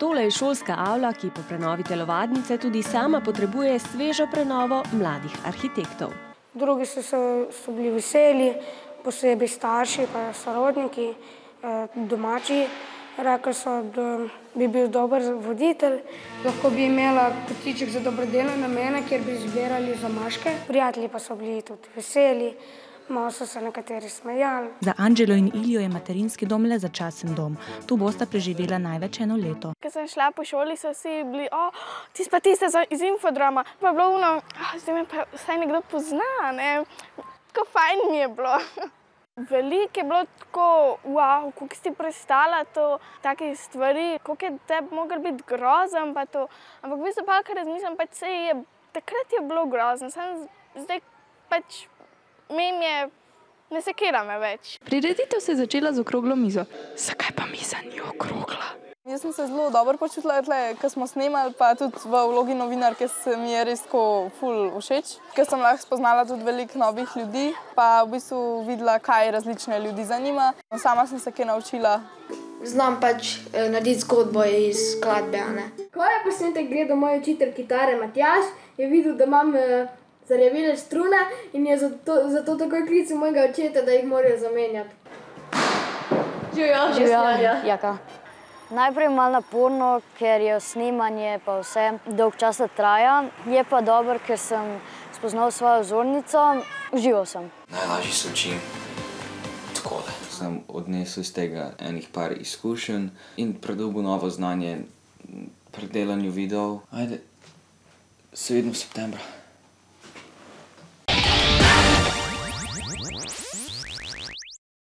Tole je šolska avla, ki po prenovi telovadnice tudi sama potrebuje svežo prenovo mladih arhitektov. Drugi so bili veseli, posebej starši pa sorodniki, domači. Rekli so, da bi bil dober voditelj. Lahko bi imela kotiček za dobrodelne namene, kjer bi zbirali zamaške. Prijatelji pa so bili tudi veseli, malo so se nekateri smejali. Za Anđelo in Iljo je materinski dom le začasen dom. Tu bosta preživela največ 1 leto. Ko sem šla po šoli, so vsi bili, ti pa tiste iz Infodrama. Pa je bilo ono, zdaj me pa vsaj nekdo pozna, ne. Tako fajn mi je bilo. Veliko je bilo tako, wow, koliko si ti prestala to, take stvari, koliko je tebi moglo biti grozen pa to. Ampak v bistvu pa, kar razmišljam, pač takrat je bilo grozno, samo zdaj pač ne sekira me več. Prireditev se je začela z okroglo mizo. Zakaj pa miza ni okrogla? Jaz sem se zelo dobro počutila, ko smo snemali, pa tudi v vlogi novinarke se mi je res ful všeč. Ker sem lahko spoznala tudi veliko novih ljudi, pa v bistvu videla, kaj različne ljudi zanima. Sama sem se kaj naučila. Znam pač narediti zgodbo iz skladbe, a ne. Ko je posnetek gledal moj učitelj kitare Matjaž, je videl, da imam zarjavele strune in je zato takoj klical mojega očeta, da jih morajo zamenjati. Živjo, Jaka. Najprej malo naporno, ker je snemanje pa vse dolg časa traja. Je pa dobro, ker sem spoznal svojo vzornico. Užival sem. Najlažje se učim takole. Sem odnesel iz tega enih par izkušenj in predobil novo znanje pri delanju videov. Ajde, se vidimo septembra.